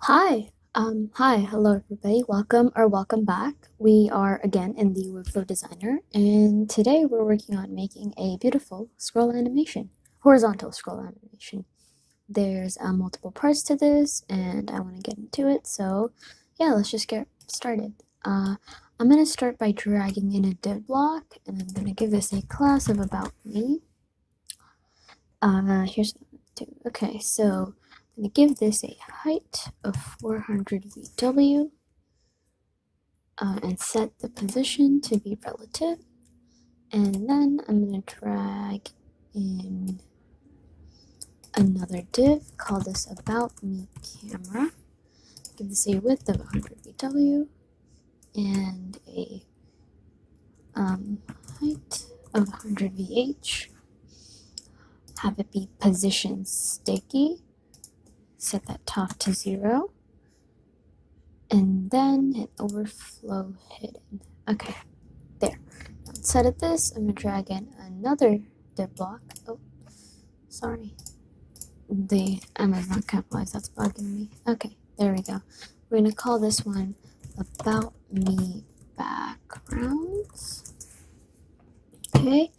Hello everybody. Welcome back. We are again in the Webflow Designer, and today we're working on making a beautiful scroll animation, horizontal scroll animation. There's multiple parts to this, and I want to get into it. So, yeah, let's just get started. I'm gonna start by dragging in a div block, and I'm gonna give this a class of about me. Here's what I'm gonna do. Okay, so I'm going to give this a height of 400 VW and set the position to be relative. And then I'm going to drag in another div, call this about me camera. Give this a width of 100 VW and a height of 100 VH. Have it be position sticky. Set that top to 0. And then hit overflow hidden. Okay, there. Now instead of this, I'm going to drag in another div block. Oh, sorry. The Amazon capitalized, that's bugging me. Okay, there we go. We're going to call this one About Me Backgrounds. Okay,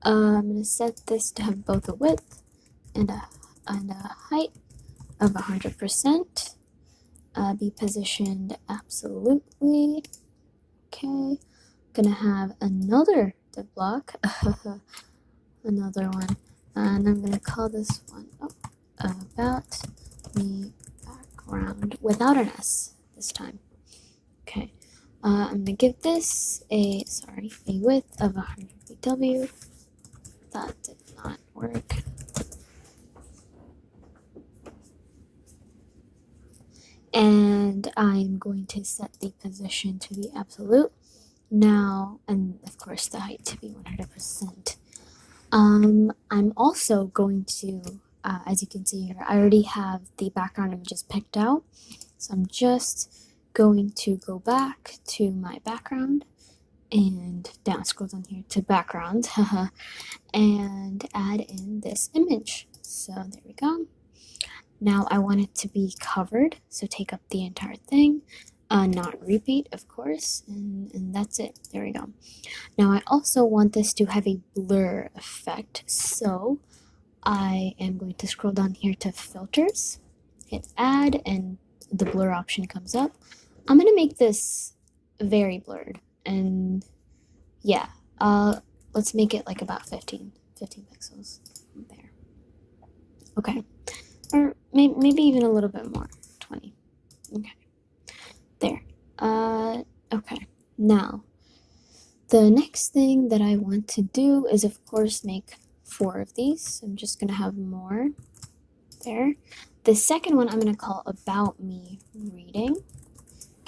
I'm going to set this to have both a width and a height of 100%. Be positioned absolutely. Okay, gonna have another div block, another one, and I'm gonna call this one About Me Background without an S this time. Okay, I'm gonna give this a width of 100 VW. That did not work. And I'm going to set the position to be absolute now, and of course the height to be 100%. I'm also going to, as you can see here, I already have the background images picked out, so I'm just going to go back to my background and scroll down here to background and add in this image. So there we go. Now I want it to be covered, so take up the entire thing, not repeat, of course, and that's it. There we go. Now I also want this to have a blur effect, so I am going to scroll down here to filters, hit add, and the blur option comes up. I'm going to make this very blurred, and yeah, let's make it like about 15 pixels there. Okay. Or maybe even a little bit more, 20. Okay, there. Okay, now, the next thing that I want to do is, of course, make 4 of these. I'm just going to have more there. The second one I'm going to call About Me Reading.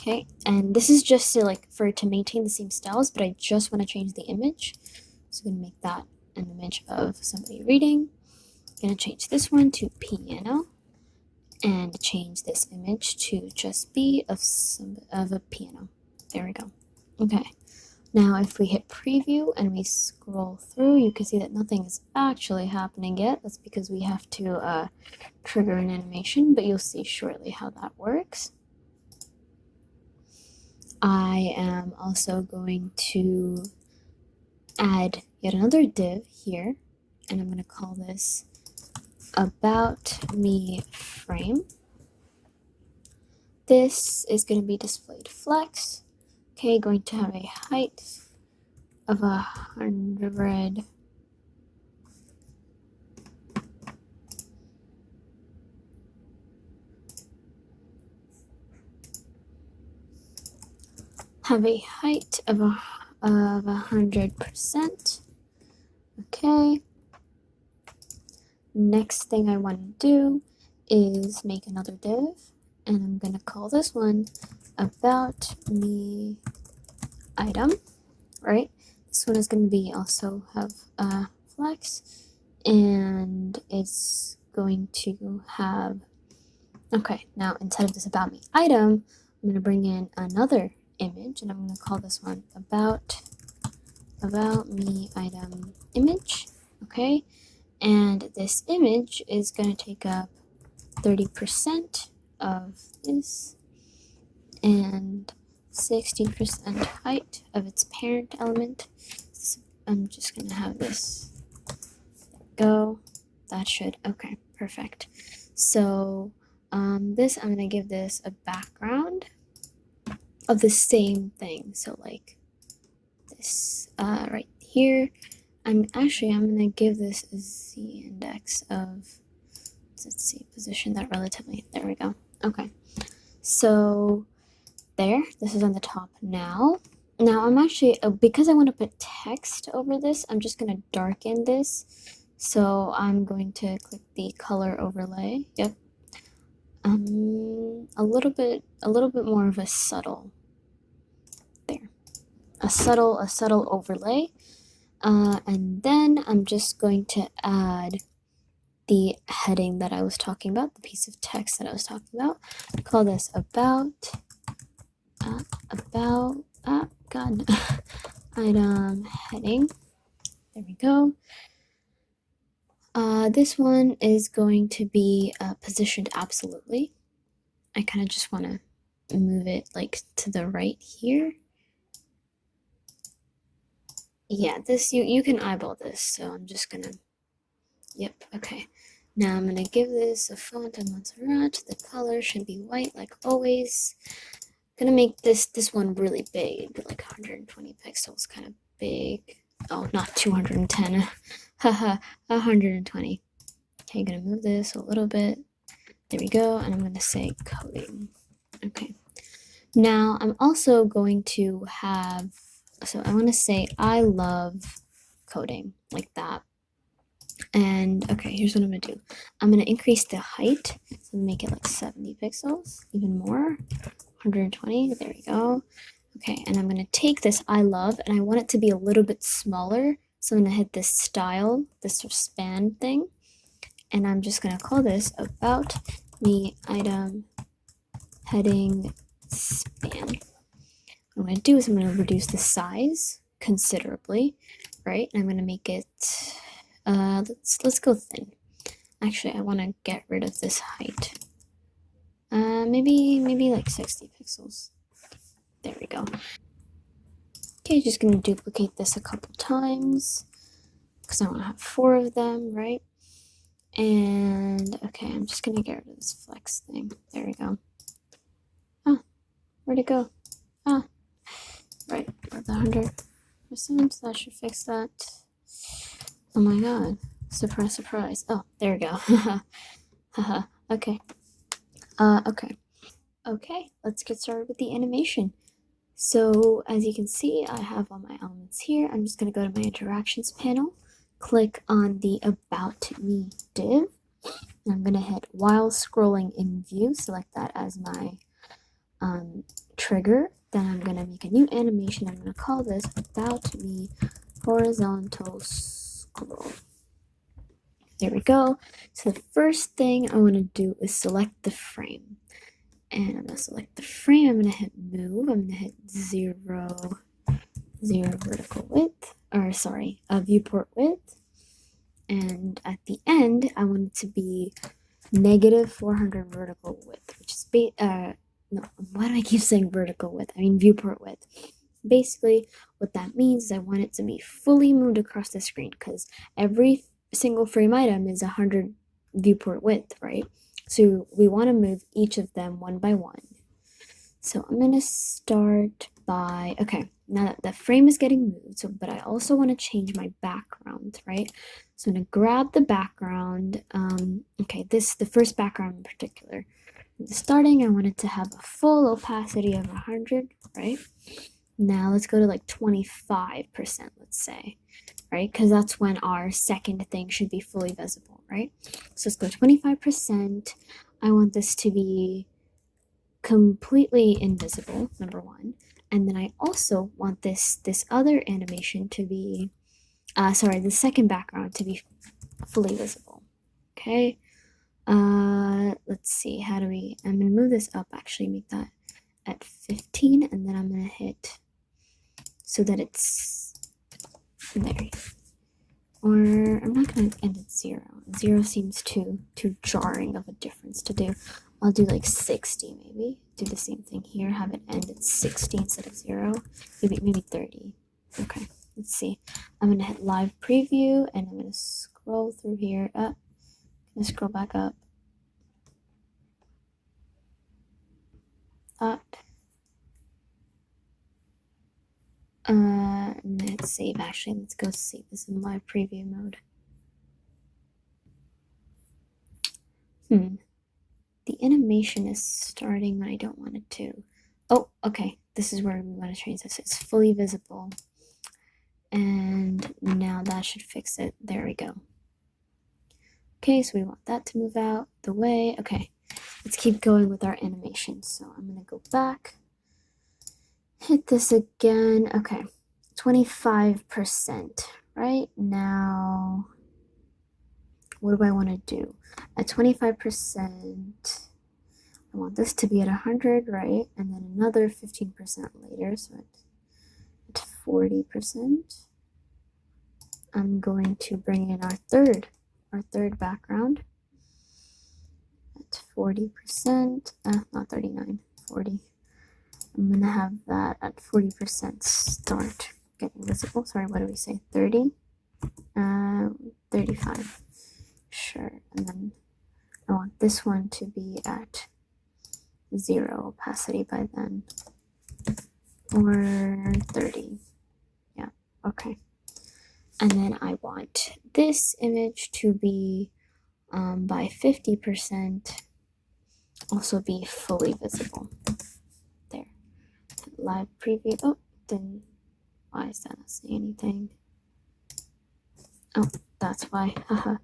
Okay, and this is just to maintain the same styles, but I just want to change the image. So I'm going to make that an image of somebody reading. I'm going to change this one to piano and change this image to just be of a piano. There we go. Okay, now if we hit preview and we scroll through, you can see that nothing is actually happening yet. That's because we have to trigger an animation, but you'll see shortly how that works. I am also going to add yet another div here, and I'm going to call this About Me Frame. This is going to be displayed flex. Okay, going to have a height of 100. Have a height of 100%. Okay. Next thing I want to do is make another div, and I'm going to call this one About Me Item, right? This one is going to be also have flex, and it's going to have, okay, now instead of this About Me Item, I'm going to bring in another image, and I'm going to call this one About Me Item Image, okay? And this image is going to take up 30% of this, and 60% height of its parent element. So I'm just gonna have this go. That should, okay, perfect. So this, I'm gonna give this a background of the same thing. So like this right here. I'm gonna give this a z index of, let's see, position that relatively, there we go. Okay, so there, this is on the top now. Now I'm actually, because I want to put text over this, I'm just gonna darken this. So I'm going to click the color overlay. Yep. A little bit more of a subtle, there, a subtle overlay. And then I'm just going to add the heading that I was talking about, the piece of text that I was talking about. Call this about God, item heading. There we go. This one is going to be positioned absolutely. I kind of just want to move it like to the right here. Yeah, this, you can eyeball this, so I'm just gonna, yep, okay. Now I'm gonna give this a font of Montserrat. The color should be white like always. Gonna make this one really big, like 120 pixels, kind of big. Oh, not 210. Haha, 120. Okay, gonna move this a little bit. There we go, and I'm gonna say coding. Okay. Now I'm also going to have, so I want to say I love coding, like that. And okay, here's what I'm gonna do. I'm gonna increase the height, so make it like 70 pixels, even more, 120, there we go. Okay, and I'm gonna take this I love, and I want it to be a little bit smaller, so I'm gonna hit this style, this sort of span thing, and I'm just gonna call this about the item heading span. What I'm gonna do is I'm gonna reduce the size considerably, right? And I'm gonna make it, let's go thin. Actually, I want to get rid of this height. Maybe like 60 pixels. There we go. Okay, just gonna duplicate this a couple times because I want to have 4 of them, right? And okay, I'm just gonna get rid of this flex thing. There we go. Ah, where'd it go? Ah, right, about the 100%. That should fix that. Oh my god. Surprise, surprise. Oh, there we go. Haha. Okay. Okay. Okay, let's get started with the animation. So as you can see, I have all my elements here. I'm just going to go to my interactions panel, click on the About Me div, and I'm going to hit while scrolling in view, select that as my trigger. Then I'm going to make a new animation. I'm going to call this About Me Horizontal Scroll. There we go. So the first thing I want to do is select the frame. And I'm going to select the frame. I'm going to hit move. I'm going to hit 0 vertical width, or sorry, viewport width. And at the end, I want it to be negative 400 vertical width, which is, no, why do I keep saying vertical width? I mean viewport width. Basically, what that means is I want it to be fully moved across the screen because every single frame item is 100 viewport width, right? So we want to move each of them one by one. So I'm going to start by, okay, now that the frame is getting moved, so but I also want to change my background, right? So I'm going to grab the background, okay, the first background in particular. Starting, I want it to have a full opacity of 100, right? Now let's go to like 25%, let's say, right? Because that's when our second thing should be fully visible, right? So let's go 25%. I want this to be completely invisible, number one. And then I also want this other animation to be, the second background to be fully visible, okay? Let's see, I'm gonna move this up, actually make that at 15, and then I'm gonna hit so that it's there. Or I'm not gonna end at 0. 0 seems too jarring of a difference to do. I'll do like 60 maybe. Do the same thing here, have it end at 60 instead of 0. Maybe 30. Okay, let's see. I'm gonna hit live preview and I'm gonna scroll through here. I'm gonna scroll back up. And hit save. Actually, let's go save this in live preview mode. The animation is starting when I don't want it to. Oh, okay. This is where we want to change this. It's fully visible. And now that should fix it. There we go. Okay, so we want that to move out the way. Okay, let's keep going with our animation. So I'm going to go back. Hit this again. Okay, 25%. Right now, what do I want to do? At 25%, I want this to be at 100, right? And then another 15% later, so at 40%. I'm going to bring in our third background at 40%, not 39, 40. I'm gonna have that at 40% start getting visible. Sorry, what do we say? 30? 35. Sure. And then I want this one to be at 0 opacity by then. Or 30. Yeah, okay. And then I want this image to be by 50% also be fully visible. There. Live preview. Oh, then why is that not saying anything? Oh, that's why. Haha.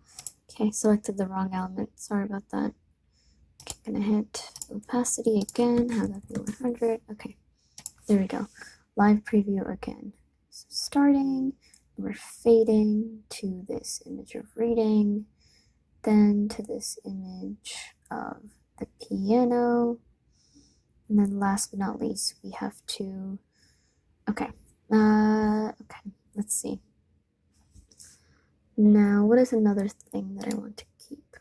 Okay, selected the wrong element. Sorry about that. Okay, gonna hit opacity again. Have that be 100. Okay, there we go. Live preview again. So starting, we're fading to this image of reading, then to this image of the piano, and then last but not least, we have to. Okay, let's see. Now, what is another thing that I want to keep?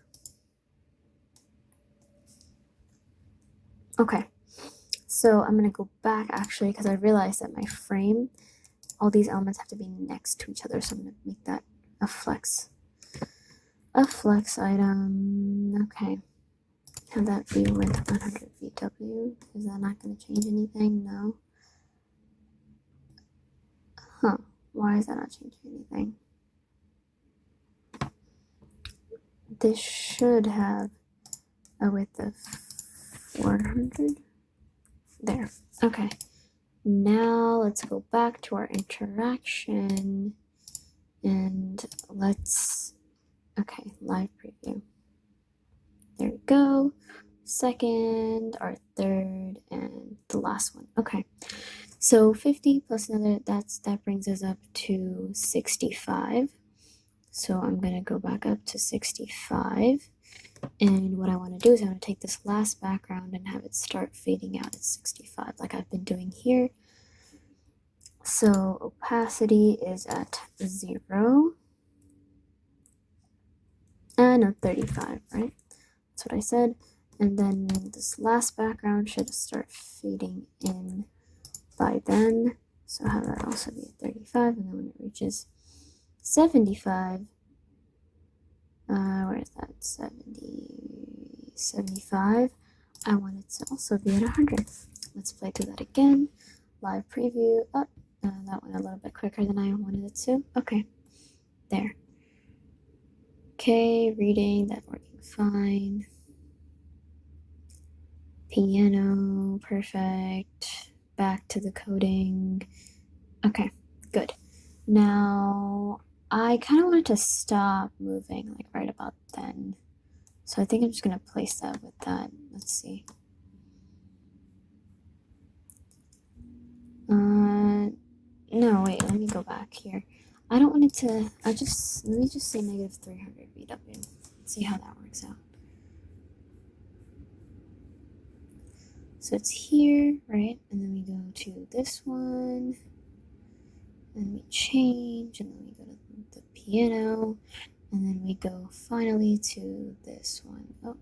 Okay, so I'm gonna go back actually because I realized that my frame, all these elements have to be next to each other, so I'm gonna make that a flex item. Okay, have that be with 100 VW. Is that not gonna change anything? No. Huh? Why is that not changing anything? This should have a width of 400. There. Okay. Now let's go back to our interaction and let's, okay, live preview. There we go. Second, our third, and the last one. Okay. So 50 plus another, that brings us up to 65. So I'm gonna go back up to 65. And what I want to do is I want to take this last background and have it start fading out at 65 like I've been doing here. So opacity is at 0. No, 35, right? That's what I said. And then this last background should start fading in by then. So have that also be at 35, and then when it reaches 75, where is that? 75. I want it to also be at 100. Let's play through that again. Live preview. Oh, that went a little bit quicker than I wanted it to. Okay, there. Okay, reading, that working fine. Piano, perfect. Back to the coding. Okay, good. Now, I kind of wanted to stop moving like right about then. So I think I'm just going to place that with that. Let's see. No, wait, let me go back here. I don't want it to, let me just say negative 300 VW. See how that works out. So it's here, right? And then we go to this one, and we change, and then we go to the piano, and then we go finally to this one. Oh.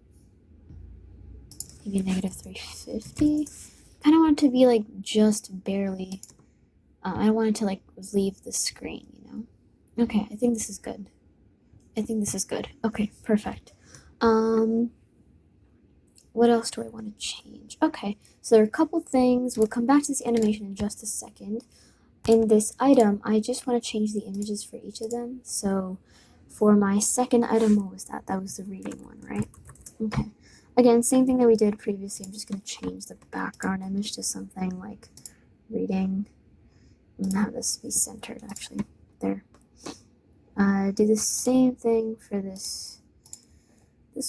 maybe negative 350. I don't want it to be like just barely. I don't want it to like leave the screen, you know? Okay, I think this is good. I think this is good. Okay, perfect. What else do I want to change? Okay, so there are a couple things. We'll come back to this animation in just a second. In this item, I just want to change the images for each of them. So for my second item, what was that? That was the reading one, right? Okay. Again, same thing that we did previously. I'm just going to change the background image to something like reading. I'm going to have this be centered, actually. There. Do the same thing for this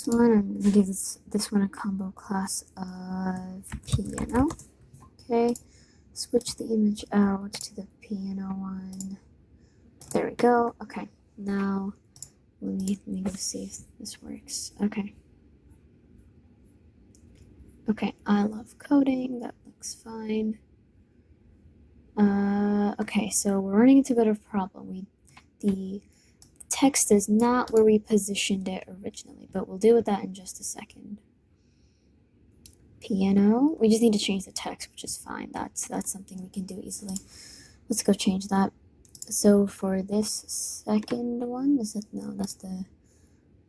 one. I'm going to give this one a combo class of piano. Okay. Switch the image out to the piano one. There we go. Okay. Now, let me go see if this works. Okay. Okay, I love coding. That looks fine. Okay, so we're running into a bit of a problem. The text is not where we positioned it originally, but we'll deal with that in just a second. Piano. We just need to change the text, which is fine. That's something we can do easily. Let's go change that. So for this second one, is it? No, that's the.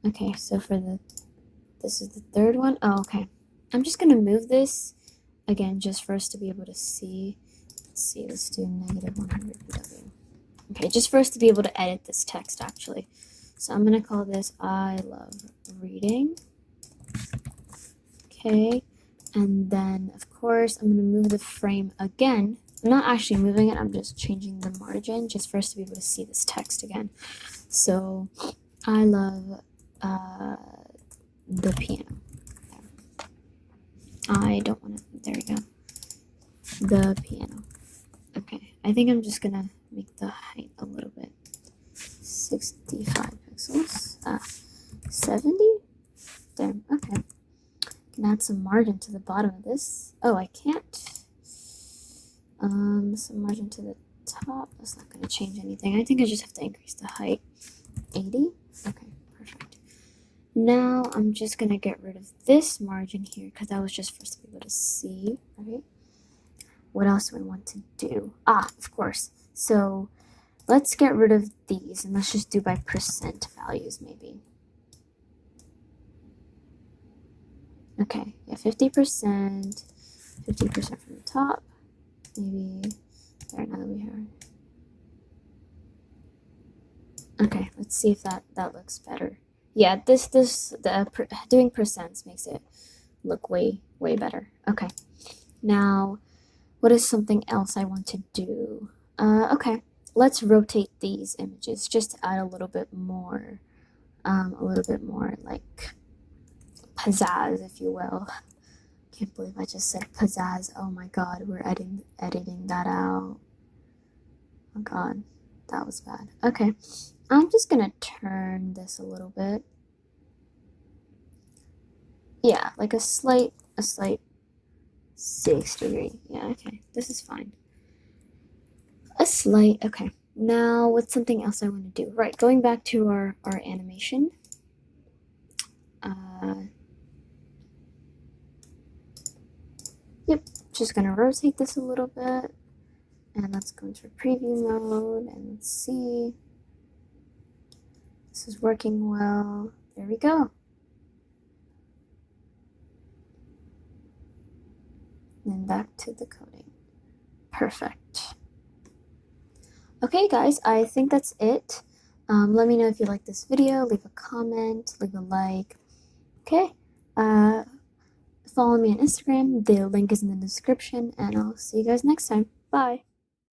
Okay, so for this is the third one. Oh, okay. I'm just gonna move this again, just for us to be able to see. Let's see. Let's do negative 100 PW. Okay, just for us to be able to edit this text actually. So I'm gonna call this I love reading. Okay, and then of course I'm gonna move the frame again. I'm not actually moving it. I'm just changing the margin just for us to be able to see this text again. So I love the piano. I don't want to. There we go. The piano. Okay, I think I'm just gonna make the height a little bit. 65 pixels. 70? Damn, okay. Can add some margin to the bottom of this. Oh, I can't. Some margin to the top. That's not gonna change anything. I think I just have to increase the height. 80? Okay, perfect. Now I'm just gonna get rid of this margin here because that was just for us to be able to see, right? What else do I want to do? Of course. So let's get rid of these and let's just do by percent values maybe. Okay, yeah, 50%, 50% from the top, maybe there, now that we have. Okay, let's see if that looks better. Yeah, doing percents makes it look way better. Okay, now what is something else I want to do? Okay, let's rotate these images just to add a little bit more like pizzazz, if you will. Can't believe I just said pizzazz. Oh my god, we're editing that out. Oh god, that was bad. Okay, I'm just gonna turn this a little bit. Yeah, like a slight 6-degree. Yeah, okay, this is fine. Okay. Now, what's something else I want to do? Right, going back to our animation. Yep, just gonna rotate this a little bit. And let's go into preview mode and let's see. This is working well. There we go. And then back to the coding. Perfect. Okay, guys, I think that's it. Let me know if you like this video. Leave a comment, leave a like. Okay. Follow me on Instagram. The link is in the description, and I'll see you guys next time. Bye.